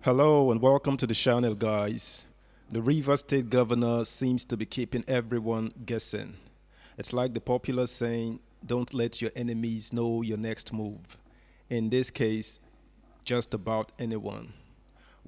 Hello and welcome to the channel, guys. The Rivers State governor seems to be keeping everyone guessing. It's like the popular saying, don't let your enemies know your next move. In this case, just about anyone.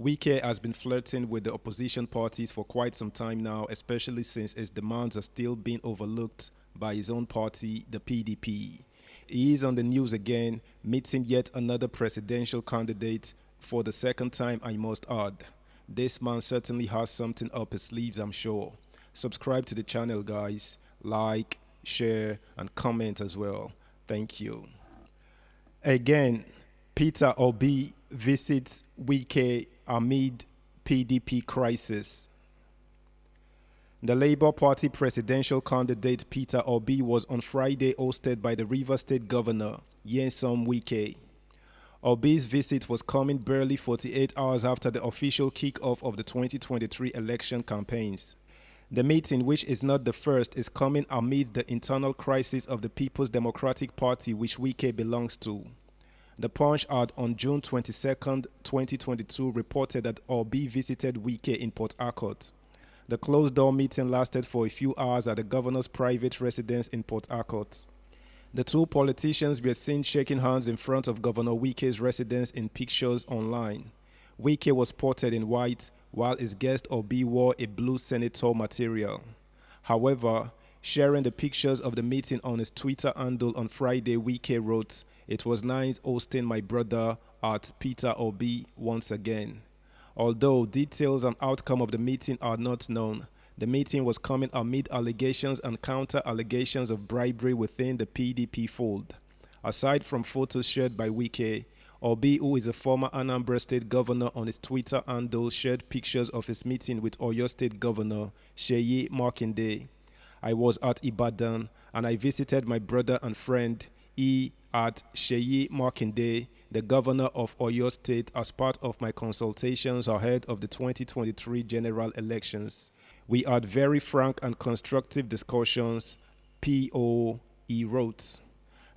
Wike has been flirting with the opposition parties for quite some time now, especially since his demands are still being overlooked by his own party, the PDP. He is on the news again, meeting yet another presidential candidate for the second time, I must add. This man certainly has something up his sleeves, I'm sure. Subscribe to the channel, guys. Like, share, and comment as well. Thank you. Again, Peter Obi visits Wike amid PDP crisis. The Labour Party presidential candidate Peter Obi was on Friday hosted by the Rivers State Governor Nyesom Wike. Obi's visit was coming barely 48 hours after the official kick-off of the 2023 election campaigns. The meeting, which is not the first, is coming amid the internal crisis of the People's Democratic Party, which Wike belongs to. The Punch had on June 22, 2022 reported that Obi visited Wike in Port Harcourt. The closed-door meeting lasted for a few hours at the governor's private residence in Port Harcourt. The two politicians were seen shaking hands in front of Governor Wike's residence in pictures online. Wike was spotted in white, while his guest Obi wore a blue senator material. However, sharing the pictures of the meeting on his Twitter handle on Friday, Wike wrote, "It was nice hosting my brother at Peter Obi once again." Although details and outcome of the meeting are not known, the meeting was coming amid allegations and counter-allegations of bribery within the PDP fold. Aside from photos shared by Wike, Obi, who is a former Anambra State governor, on his Twitter handle shared pictures of his meeting with Oyo State Governor Seyi Makinde. "I was at Ibadan and I visited my brother and friend at Seyi Makinde, the governor of Oyo State, as part of my consultations ahead of the 2023 general elections. We had very frank and constructive discussions," P.O.E. wrote.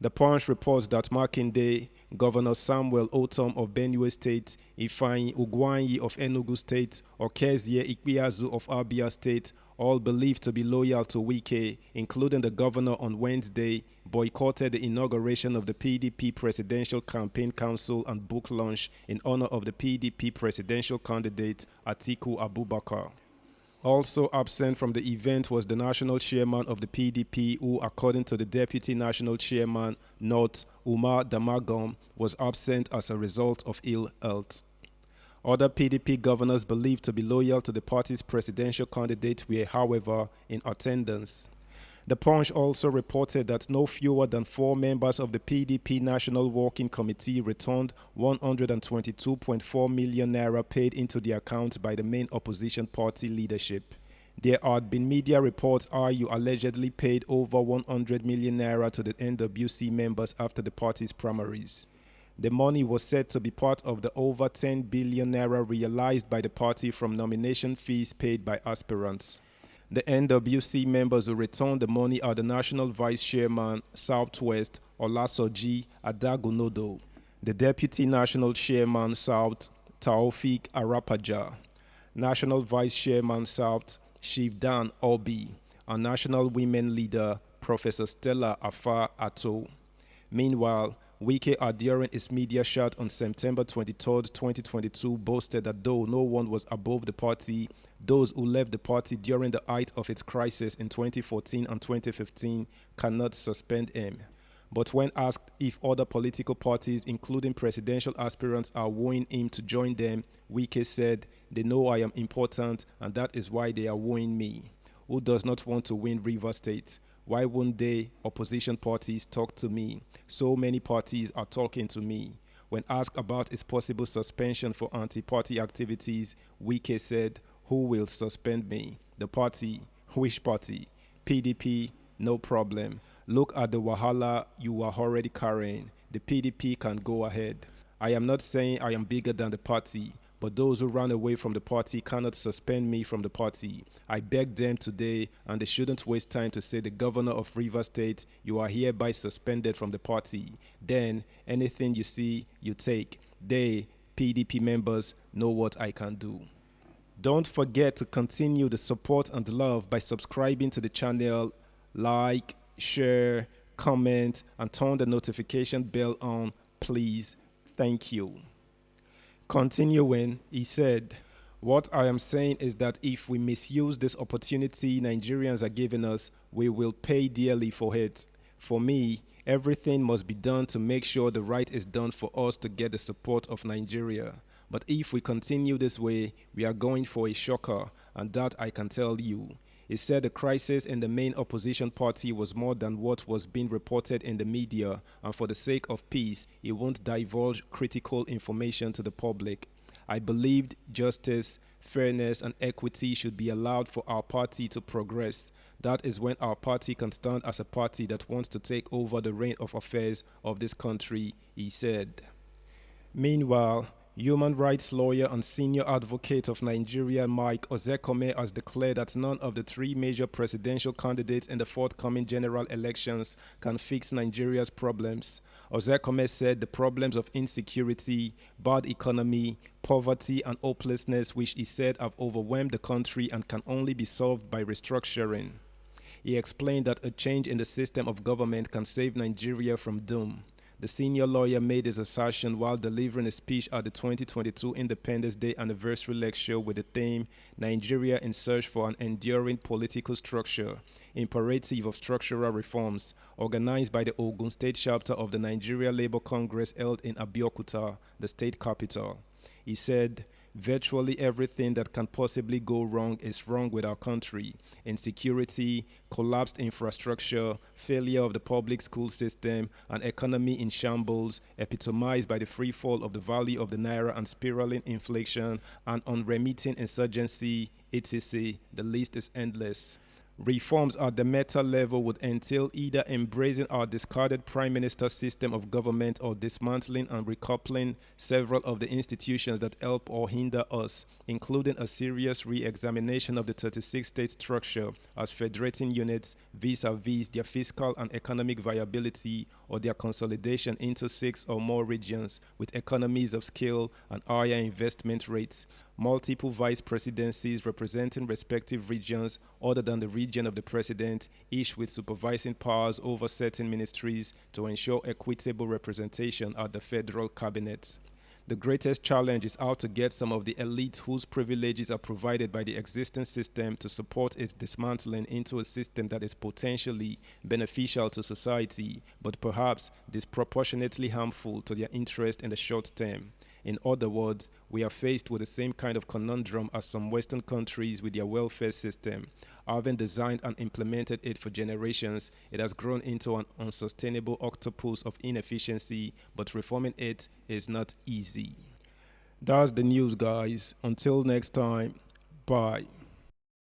The Punch reports that Makinde, Governor Samuel Otom of Benue State, Ifeanyi Ugwanyi of Enugu State, or Kezie Ikpeazu of Abia State, all believed to be loyal to Wike, including the governor, on Wednesday, boycotted the inauguration of the PDP Presidential Campaign Council and book launch in honor of the PDP presidential candidate Atiku Abubakar. Also absent from the event was the national chairman of the PDP, who, according to the deputy national chairman, Not Umar Damagom, was absent as a result of ill health. Other PDP governors believed to be loyal to the party's presidential candidate were, however, in attendance. The Punch also reported that no fewer than 4 members of the PDP National Working Committee returned 122.4 million naira paid into the account by the main opposition party leadership. There had been media reports you allegedly paid over 100 million naira to the NWC members after the party's primaries. The money was said to be part of the over 10 billion naira realized by the party from nomination fees paid by aspirants. The NWC members who returned the money are the National Vice Chairman, Southwest, Olasoji Adagunodo, the Deputy National Chairman, South, Taofik Arapaja, National Vice Chairman, South, Shivdan Obi, and National Women Leader, Professor Stella Afa Ato. Meanwhile, Wike, during his media shot on September 23, 2022, boasted that though no one was above the party, those who left the party during the height of its crisis in 2014 and 2015 cannot suspend him. But when asked if other political parties, including presidential aspirants, are wooing him to join them, Wike said, "They know I am important and that is why they are wooing me. Who does not want to win Rivers State? Why won't they, opposition parties, talk to me? So many parties are talking to me." When asked about his possible suspension for anti-party activities, Wike said, "Who will suspend me? The party." "Which party?" "PDP, no problem. Look at the wahala you are already carrying. The PDP can go ahead. I am not saying I am bigger than the party, but those who ran away from the party cannot suspend me from the party. I beg them today, and they shouldn't waste time to say, 'The governor of Rivers State, you are hereby suspended from the party.' Then anything you see, you take. They PDP members know what I can do. Don't forget to continue the support and love by subscribing to the channel, like, share, comment, and turn the notification bell on, please. Thank you. Continuing, he said, what I am saying is that if we misuse this opportunity Nigerians are giving us, we will pay dearly for it. For me, everything must be done to make sure the right is done for us to get the support of Nigeria. But if we continue this way, we are going for a shocker, and that I can tell you. He said the crisis in the main opposition party was more than what was being reported in the media, and for the sake of peace, he won't divulge critical information to the public. I believed justice, fairness, and equity should be allowed for our party to progress. That is when our party can stand as a party that wants to take over the reign of affairs of this country, he said. Meanwhile, human rights lawyer and senior advocate of Nigeria Mike Ozekome has declared that none of the three major presidential candidates in the forthcoming general elections can fix Nigeria's problems. Ozekome said the problems of insecurity, bad economy, poverty, and hopelessness, which he said have overwhelmed the country and can only be solved by restructuring. He explained that a change in the system of government can save Nigeria from doom. The senior lawyer made his assertion while delivering a speech at the 2022 Independence Day anniversary lecture with the theme Nigeria in Search for an Enduring Political Structure, Imperative of Structural Reforms, organized by the Ogun State chapter of the Nigeria Labour Congress held in Abeokuta, the state capital. He said, virtually everything that can possibly go wrong is wrong with our country. Insecurity, collapsed infrastructure, failure of the public school system, an economy in shambles, epitomized by the free fall of the value of the naira and spiraling inflation, and unremitting insurgency, etc. The list is endless. Reforms at the meta level would entail either embracing our discarded prime minister system of government or dismantling and recoupling several of the institutions that help or hinder us, including a serious re-examination of the 36-state structure as federating units vis-a-vis their fiscal and economic viability, or their consolidation into 6 or more regions with economies of scale and higher investment rates, multiple vice presidencies representing respective regions other than the region of the president, each with supervising powers over certain ministries to ensure equitable representation at the federal cabinet. The greatest challenge is how to get some of the elite whose privileges are provided by the existing system to support its dismantling into a system that is potentially beneficial to society, but perhaps disproportionately harmful to their interest in the short term. In other words, we are faced with the same kind of conundrum as some Western countries with their welfare system. Having designed and implemented it for generations, it has grown into an unsustainable octopus of inefficiency, but reforming it is not easy. That's the news, guys. Until next time, bye.